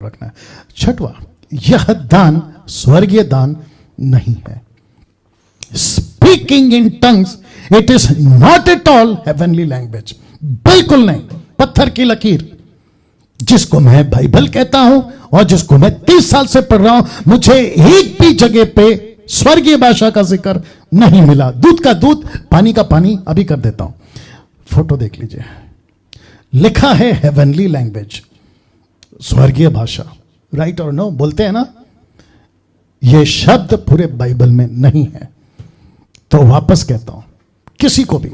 रखना है। छठवां, यह दान स्वर्गीय दान नहीं है। Speaking in tongues it is not at all heavenly language, बिल्कुल नहीं। पत्थर की लकीर, जिसको मैं बाइबल कहता हूं और जिसको मैं 30 साल से पढ़ रहा हूं, मुझे एक भी जगह पे स्वर्गीय भाषा का जिक्र नहीं मिला। दूध का दूध, पानी का पानी। अभी कर देता हूं, फोटो देख लीजिए। लिखा है हेवनली लैंग्वेज, स्वर्गीय भाषा। राइट और नो बोलते हैं ना, यह शब्द पूरे बाइबल में नहीं है। तो वापस कहता हूं, किसी को भी,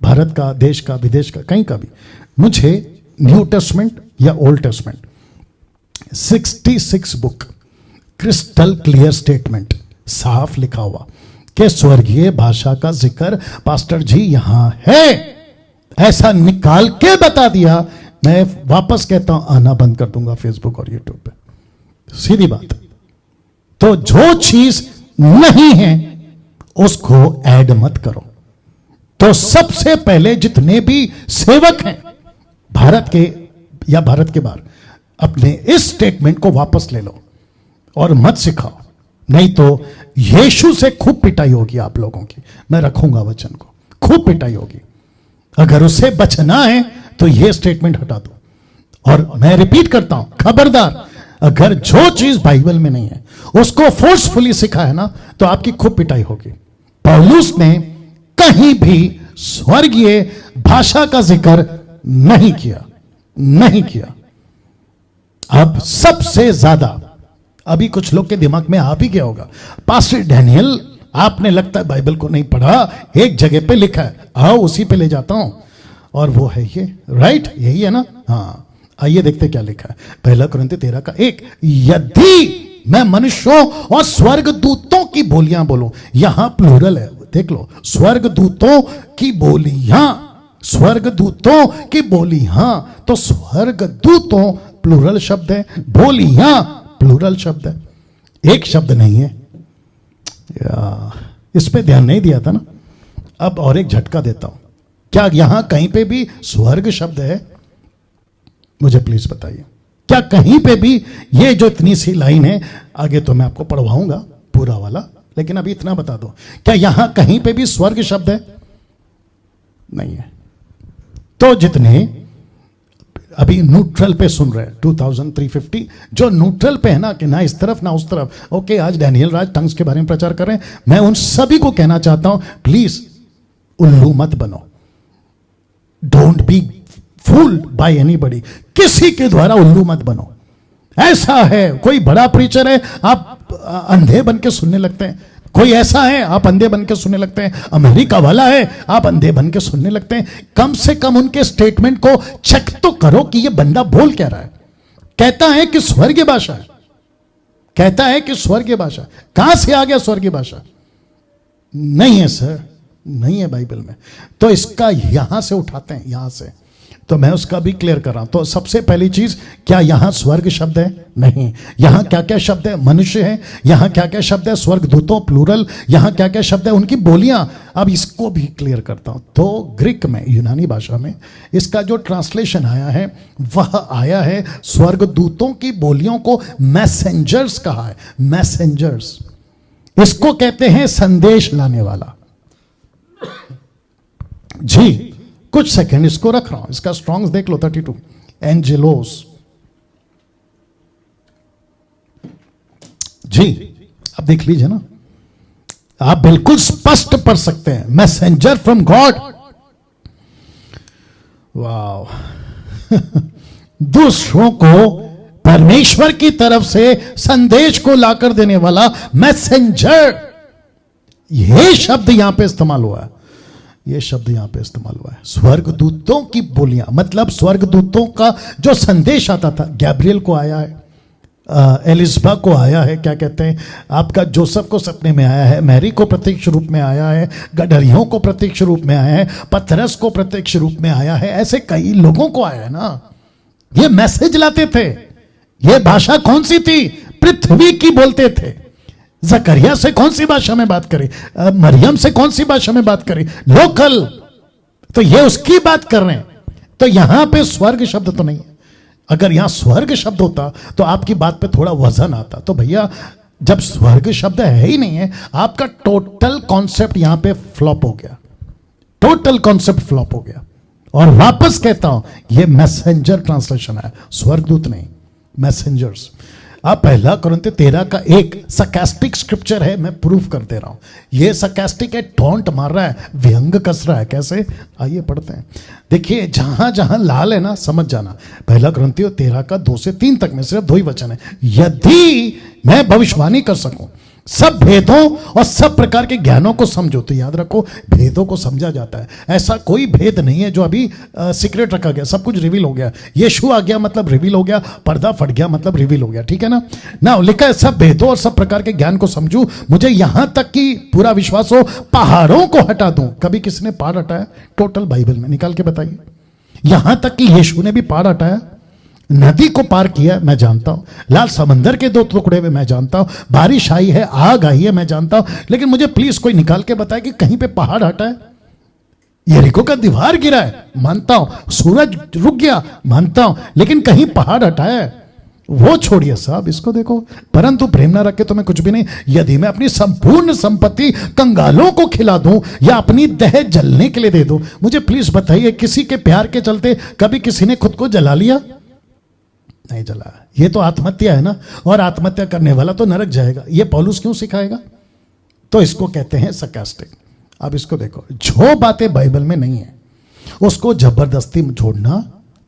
भारत का, देश का, विदेश का, कहीं का भी, मुझे न्यू टेस्टमेंट या old testament 66 book crystal clear statement, साफ लिखा हुआ कि स्वर्गीय भाषा का जिक्र पास्टर जी यहां है, ऐसा निकाल के बता दिया। मैं वापस कहता हूं, आना बंद कर दूंगा फेसबुक और यूट्यूब पे। सीधी बात। तो जो चीज नहीं है उसको ऐड मत करो। तो सबसे पहले जितने भी सेवक हैं भारत के या भारत के बाहर, अपने इस स्टेटमेंट को वापस ले लो और मत सिखाओ, नहीं तो यीशु से खूब पिटाई होगी आप लोगों की। मैं रखूंगा वचन को, खूब पिटाई होगी। अगर उससे बचना है तो यह स्टेटमेंट हटा दो। और मैं रिपीट करता हूं, खबरदार, अगर जो चीज बाइबल में नहीं है उसको फोर्सफुली सिखा है ना, तो आपकी खूब पिटाई होगी। पौलुस ने कहीं भी स्वर्गीय भाषा का जिक्र नहीं किया, नहीं किया। अब सबसे ज्यादा, अभी कुछ लोग के दिमाग में आ भी गया होगा, पास्टर डैनियल आपने लगता है बाइबल को नहीं पढ़ा, एक जगह पे लिखा है, आओ उसी पे ले जाता हूं, और वो है ये। राइट, यही है ना? हाँ, आइए देखते क्या लिखा है। 1 कुरिन्थी 13:1, यदि मैं मनुष्यों और स्वर्गदूतों की बोलियां बोलूं, यहां प्लूरल है, देख लो, स्वर्गदूतों की बोलियां, स्वर्गदूतों की बोलियां। तो स्वर्गदूतों प्लूरल शब्द है, बोलियां प्लूरल शब्द है, एक शब्द नहीं है। इस पे ध्यान नहीं दिया था ना। अब और एक झटका देता हूं, क्या यहां कहीं पे भी स्वर्ग शब्द है? मुझे प्लीज बताइए, क्या कहीं पे भी ये जो इतनी सी लाइन है, आगे तो मैं आपको पढ़वाऊंगा पूरा वाला, लेकिन अभी इतना बता दो, क्या यहां कहीं पे भी स्वर्ग शब्द है? नहीं है। तो जितने अभी न्यूट्रल पे सुन रहे हैं, 2350 जो न्यूट्रल पे है ना, कि ना इस तरफ ना उस तरफ, ओके, आज डैनियल राज टंग्स के बारे में प्रचार कर रहे हैं, मैं उन सभी को कहना चाहता हूं, प्लीज उल्लू मत बनो। Don't be fooled bye anybody, किसी के द्वारा उल्लू मत बनो। ऐसा है, कोई बड़ा प्रीचर है, आप अंधे बन के सुनने लगते हैं। कोई ऐसा है, आप अंधे बन के सुनने लगते हैं। अमेरिका वाला है, आप अंधे बन के सुनने लगते हैं। कम से कम उनके स्टेटमेंट को चेक तो करो कि ये बंदा बोल क्या रहा है। कहता है कि स्वर्गीय भाषा है, कहता है कि स्वर्गीय भाषा, कहां से आ गया स्वर्गीय भाषा? नहीं है सर, नहीं है बाइबल में। तो इसका यहां से उठाते हैं, यहां से। तो मैं उसका भी क्लियर कर रहा हूं। तो सबसे पहली चीज, क्या यहां स्वर्ग शब्द है? नहीं। यहां क्या क्या शब्द है? मनुष्य है। यहां क्या क्या शब्द है? स्वर्गदूतों प्लूरल। यहां क्या क्या शब्द है? उनकी बोलियां। अब इसको भी क्लियर करता हूं। तो ग्रीक में, यूनानी भाषा में इसका जो ट्रांसलेशन आया है, वह आया है, स्वर्गदूतों की बोलियों को मैसेंजर्स कहा है। मैसेंजर्स, इसको कहते हैं संदेश लाने वाला। जी, कुछ सेकंड इसको रख रहा हूं, इसका स्ट्रॉन्ग्स देख लो, 32 एंजेलोस। जी, अब देख लीजिए ना, आप बिल्कुल स्पष्ट पढ़ सकते हैं, मैसेंजर फ्रॉम गॉड। वाह दूसरों को परमेश्वर की तरफ से संदेश को लाकर देने वाला मैसेंजर, यह शब्द यहां पे इस्तेमाल हुआ है। यह शब्द यहां पे इस्तेमाल हुआ है, स्वर्गदूतों की बोलियां, मतलब स्वर्गदूतों का जो संदेश आता था। गैब्रियल को आया है, एलिजबा को आया है, क्या कहते हैं आपका, जोसेफ को सपने में आया है, मैरी को प्रत्यक्ष रूप में आया है, गडरियों को प्रत्यक्ष रूप में आया है, पतरस को प्रत्यक्ष रूप में आया है, ऐसे कई लोगों को आया है ना। ये मैसेज लाते थे। ये भाषा कौन सी थी? पृथ्वी की बोलते थे। जकरिया से कौन सी भाषा में बात करें? मरियम से कौन सी भाषा में बात करें? लोकल। तो ये उसकी बात कर रहे हैं। तो यहां पे स्वर्ग शब्द तो नहीं है। अगर यहां स्वर्ग शब्द होता तो आपकी बात पे थोड़ा वजन आता। तो भैया जब स्वर्ग शब्द है ही नहीं है, आपका टोटल कॉन्सेप्ट यहां पे फ्लॉप हो गया, टोटल कॉन्सेप्ट फ्लॉप हो गया। और वापस कहता हूं, यह मैसेंजर ट्रांसलेशन है, स्वर्गदूत नहीं, मैसेंजर्स। अब 1 कुरिन्थियों 13:1 सरकास्टिक स्क्रिप्चर है, मैं प्रूफ कर दे रहा हूं। यह सरकास्टिक है, टॉन्ट मार रहा है, व्यंग कस रहा है। कैसे? आइए पढ़ते हैं। देखिए जहां जहां लाल है ना, समझ जाना। 1 कुरिन्थियों 13:2 से 3 तक में सिर्फ 2 ही वचन है। यदि मैं भविष्यवाणी कर सकूं, सब भेदों और सब प्रकार के ज्ञानों को समझो। तो याद रखो, भेदों को समझा जाता है। ऐसा कोई भेद नहीं है जो अभी सीक्रेट रखा गया, सब कुछ रिवील हो गया। यीशु आ गया मतलब रिवील हो गया, पर्दा फट गया मतलब रिवील हो गया। ठीक है ना लिखा है सब भेदों और सब प्रकार के ज्ञान को समझूं, मुझे यहां तक कि पूरा विश्वास हो पहाड़ों को हटा दूं। कभी किसी ने पहाड़ हटाया? टोटल बाइबल में निकाल के बताइए। यहां तक कि यीशु ने भी पहाड़ हटाया, नदी को पार किया, मैं जानता हूं। लाल समंदर के 2 टुकड़े में, मैं जानता हूं। बारिश आई है, आग आई है, मैं जानता हूं। लेकिन मुझे प्लीज कोई निकाल के बताए कि कहीं पे पहाड़ हटा है। यरीको का दीवार गिरा है, मानता हूं। सूरज रुक गया, मानता हूं। लेकिन कहीं पहाड़ हटाया है? वो छोड़िए साहब, इसको देखो। परंतु प्रेम ना रखे तो मैं कुछ भी नहीं। यदि मैं अपनी संपूर्ण संपत्ति कंगालों को खिला दूं या अपनी देह जलने के लिए दे दूं, मुझे प्लीज बताइए, किसी के प्यार के चलते कभी किसी ने खुद को जला लिया? नहीं जला। ये तो आत्महत्या है ना, और आत्महत्या करने वाला तो नरक जाएगा। ये पौलुस क्यों सिखाएगा? तो इसको कहते हैं सरकास्टिक। अब इसको देखो, जो बातें बाइबल में नहीं है उसको जबरदस्ती जोड़ना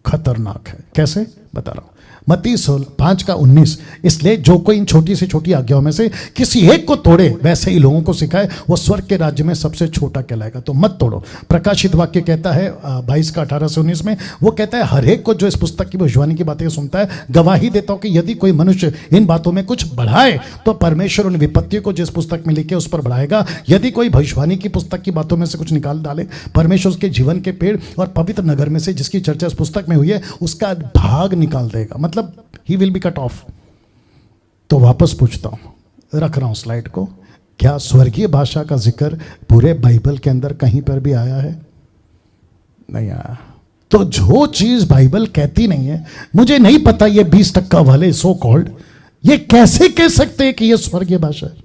खतरनाक है। कैसे? बता रहा हूं। मत्ती 5:19, इसलिए जो कोई इन छोटी से छोटी आज्ञाओं में से किसी एक को तोड़े वैसे ही लोगों को सिखाए, वो स्वर्ग के राज्य में सबसे छोटा कहलाएगा। तो मत तोड़ो। प्रकाशित वाक्य कहता है 22:18 से 19 में, वो कहता है हर एक को जो इस पुस्तक की भविष्यवाणी की बातें सुनता है, गवाही देता हूं कि यदि कोई मनुष्य इन बातों में कुछ बढ़ाए तो परमेश्वर उन विपत्तियों को जिस पुस्तक में लिखे उस पर बढ़ाएगा। यदि कोई भविष्यवाणी की पुस्तक की बातों में से कुछ निकाल डाले, परमेश्वर उसके जीवन के पेड़ और पवित्र नगर में से जिसकी चर्चा इस पुस्तक में हुई है उसका भाग निकाल देगा, मतलब he will be cut off। तो वापस पूछता हूं, रख रहा हूं स्लाइड को, क्या स्वर्गीय भाषा का जिक्र पूरे बाइबल के अंदर कहीं पर भी आया है? नहीं आया। तो जो चीज बाइबल कहती नहीं है, मुझे नहीं पता ये 20% वाले सो कॉल्ड ये कैसे कह सकते हैं कि ये स्वर्गीय भाषा है।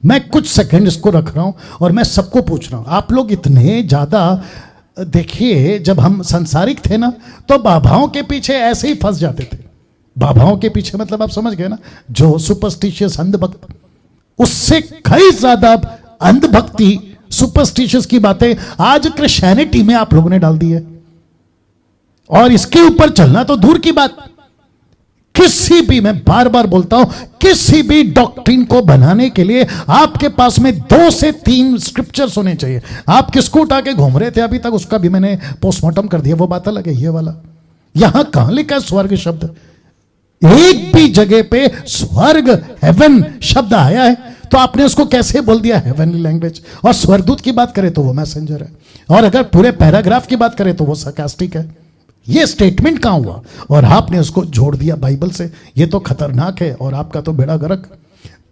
मैं कुछ सेकंड इसको रख रहा हूं और मैं सबको पूछ रहा हूं। आप लोग इतने ज्यादा, देखिए जब हम संसारिक थे ना, तो बाबाओं के पीछे ऐसे ही फंस जाते थे। बाबाओं के पीछे मतलब आप समझ गए ना, जो सुपरस्टिशियस अंधभक्त, उससे कई ज्यादा अंधभक्ति सुपरस्टिशियस की बातें आज क्रिश्चियनिटी में आप लोगों ने डाल दी है। और इसके ऊपर चलना तो दूर की बात। किसी भी, मैं बार बार बोलता हूं, किसी भी डॉक्ट्रिन को बनाने के लिए आपके पास में 2 से 3 स्क्रिप्चर्स होने चाहिए। आप किसको उठा के घूम रहे थे अभी तक, उसका भी मैंने पोस्टमार्टम कर दिया, वो बात अलग है। ये वाला यहां कहां लिखा है स्वर्ग शब्द? एक भी जगह पे स्वर्ग हेवन शब्द आया है तो आपने उसको कैसे बोल दिया हेवनली लैंग्वेज? और स्वर्गदूत की बात करें तो वो मैसेंजर है, और अगर पूरे पैराग्राफ की बात करें तो वो सरकास्टिक है। ये स्टेटमेंट कहां हुआ और आपने उसको जोड़ दिया बाइबल से? ये तो खतरनाक है और आपका तो बेड़ा गर्क।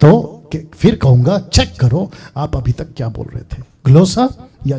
तो फिर कहूंगा चेक करो आप अभी तक क्या बोल रहे थे। ग्लोसा या